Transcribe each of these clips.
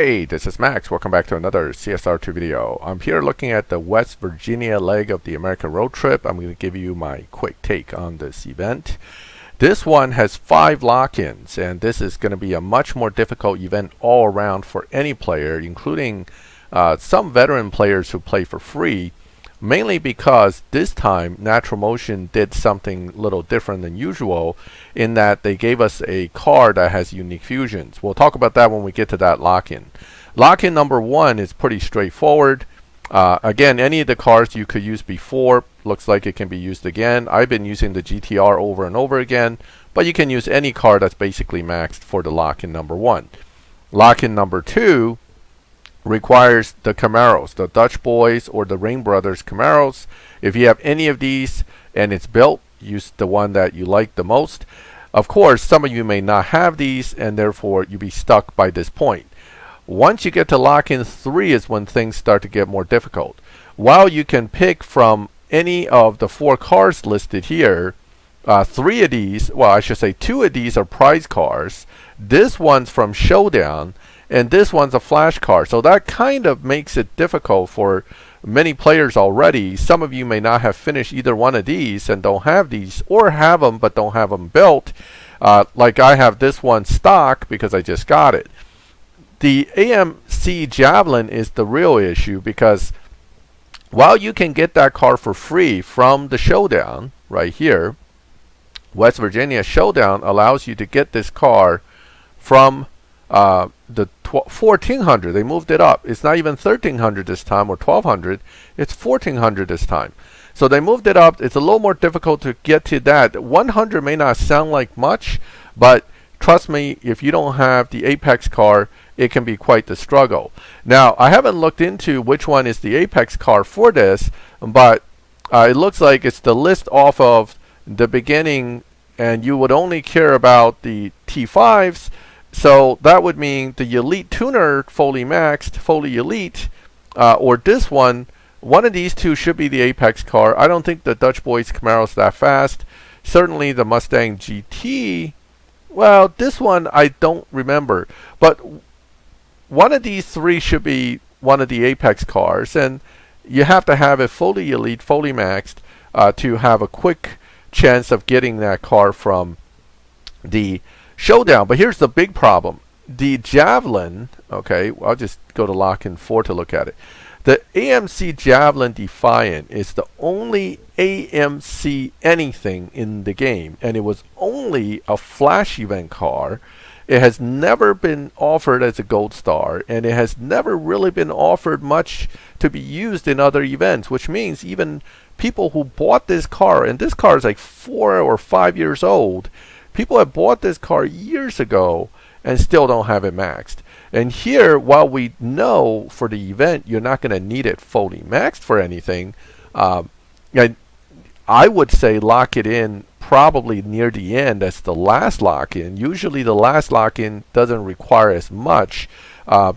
Hey, this is Max. Welcome back to another CSR2 video. I'm here looking at the West Virginia leg of the American Roadtrip. I'm going to give you my quick take on this event. This one has 5 lock-ins, and this is going to be a much more difficult event all around for any player, including some veteran players who play for free, mainly because this time Natural Motion did something a little different than usual in that they gave us a card that has unique fusions. We'll talk about that when we get to that lock-in. Lock-in number 1 is pretty straightforward. Again, any of the cards you could use before looks like it can be used again. I've been using the GTR over and over again, but you can use any card that's basically maxed for the lock-in number 1. Lock-in number 2 requires the Camaros, the Dutch Boys or the Ring Brothers Camaros. If you have any of these and it's built, use the one that you like the most. Of course, some of you may not have these and therefore you'll be stuck by this point. Once you get to lock-in 3 is when things start to get more difficult. While you can pick from any of the 4 cards listed here, 3 of these, well I should say 2 of these are prize cards. This one's from Showdown, and this one's a flash card. So that kind of makes it difficult for many players already. Some of you may not have finished either one of these and don't have these, or have them but don't have them built. Like I have this one stock because I just got it. The AMC Javelin is the real issue because while you can get that card for free from the Showdown right here, West Virginia Showdown allows you to get this card from the 1400. They moved it up. It's not even 1300 this time or 1200. It's 1400 this time. So they moved it up. It's a little more difficult to get to that. 100 may not sound like much, but trust me, if you don't have the Apex card, it can be quite the struggle. Now, I haven't looked into which one is the Apex card for this, but it looks like it's the list off of the beginning, and you would only care about the T5s. So that would mean the Elite Tuner fully maxed, fully Elite, or this one of these two should be the Apex car. I don't think the Dutch Boys Camaro's that fast. Certainly the Mustang GT, well, this one I don't remember. But one of these 3 should be one of the Apex cars, and you have to have it fully Elite, fully maxed, to have a quick chance of getting that car from the Showdown. But here's the big problem. The Javelin, okay, I'll just go to lock-in 4 to look at it. The AMC Javelin Defiant is the only AMC anything in the game, and it was only a flash event car. It has never been offered as a gold star, and it has never really been offered much to be used in other events, which means even people who bought this car, and this car is like 4 or 5 years old, people have bought this car years ago and still don't have it maxed. And here, while we know for the event you're not going to need it fully maxed for anything, and I would say lock it in probably near the end as the last lock-in. Usually the last lock-in doesn't require as much.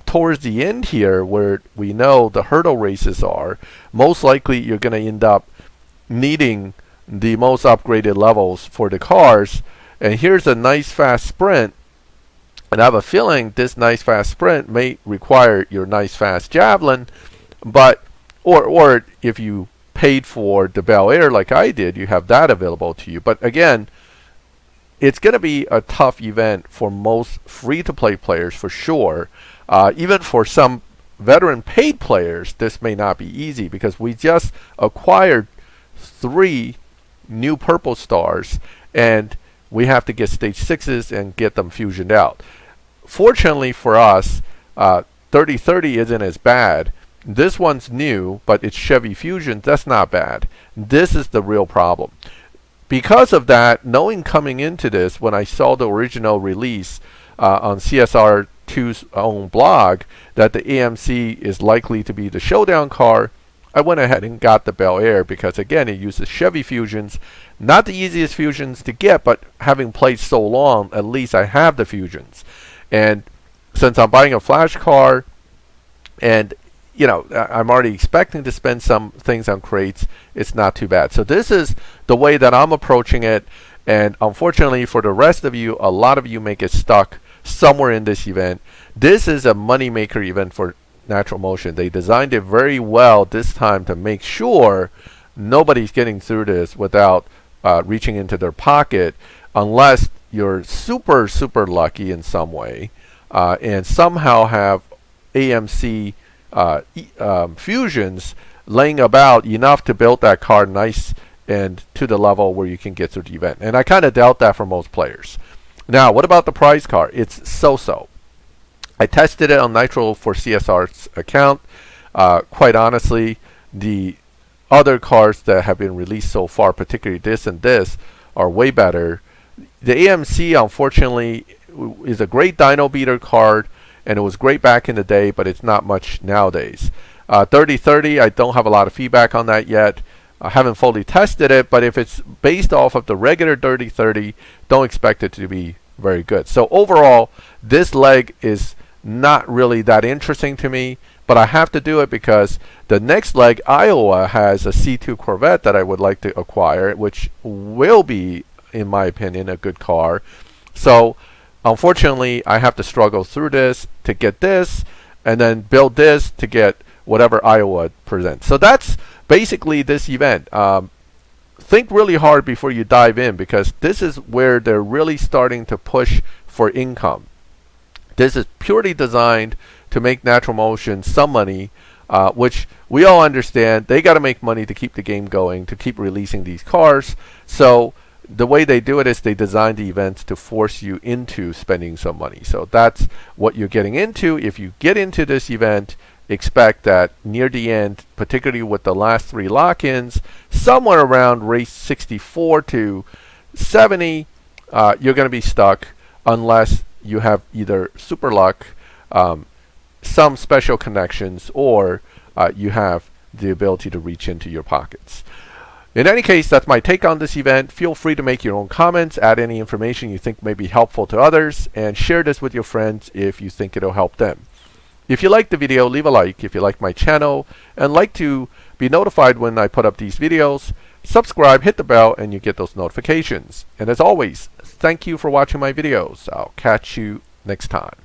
Towards the end here, where we know the hurdle races are, most likely you're going to end up needing the most upgraded levels for the cars. And here's a nice fast sprint, and I have a feeling this nice fast sprint may require your nice fast Javelin, but or if you paid for the Bel Air like I did, you have that available to you. But again, it's going to be a tough event for most free-to-play players for sure. Even for some veteran paid players, this may not be easy because we just acquired 3 new purple stars, and we have to get stage 6s and get them fusioned out. Fortunately for us, 3030 isn't as bad. This one's new, but it's Chevy Fusion. That's not bad. This is the real problem. Because of that, knowing coming into this, when I saw the original release on CSR2's own blog, that the AMC is likely to be the Showdown car, I went ahead and got the Bel Air because, again, it uses Chevy Fusions. Not the easiest fusions to get, but having played so long, at least I have the fusions. And since I'm buying a flash car, and you know, I'm already expecting to spend some things on crates, it's not too bad. So this is the way that I'm approaching it. And unfortunately for the rest of you, a lot of you may get stuck somewhere in this event. This is a moneymaker event for Natural Motion. They designed it very well this time to make sure nobody's getting through this without reaching into their pocket, unless you're super lucky in some way and somehow have AMC fusions laying about enough to build that car nice and to the level where you can get through the event. And I kind of doubt that for most players. Now, what about the prize car? It's so-so. I tested it on Nitro for CSR's account. Quite honestly, the other cars that have been released so far, particularly this and this, are way better. The AMC, unfortunately, is a great dyno beater card, and it was great back in the day, but it's not much nowadays. 3030, I don't have a lot of feedback on that yet. I haven't fully tested it, but if it's based off of the regular 3030, don't expect it to be very good. So overall, this leg is not really that interesting to me, but I have to do it because the next leg, Iowa, has a C2 Corvette that I would like to acquire, which will be, in my opinion, a good car. So unfortunately, I have to struggle through this to get this, and then build this to get whatever Iowa presents. So that's basically this event. Think really hard before you dive in, because this is where they're really starting to push for income. This is purely designed to make Natural Motion some money, which we all understand. They got to make money to keep the game going, to keep releasing these cars. So the way they do it is they design the events to force you into spending some money. So that's what you're getting into. If you get into this event, expect that near the end, particularly with the last 3 lock-ins, somewhere around race 64 to 70, you're going to be stuck unless you have either super luck, some special connections, or you have the ability to reach into your pockets. In any case, that's my take on this event. Feel free to make your own comments, add any information you think may be helpful to others, and share this with your friends if you think it'll help them. If you liked the video, leave a like. If you like my channel and like to be notified when I put up these videos, subscribe, hit the bell, and you get those notifications. And as always, thank you for watching my videos. I'll catch you next time.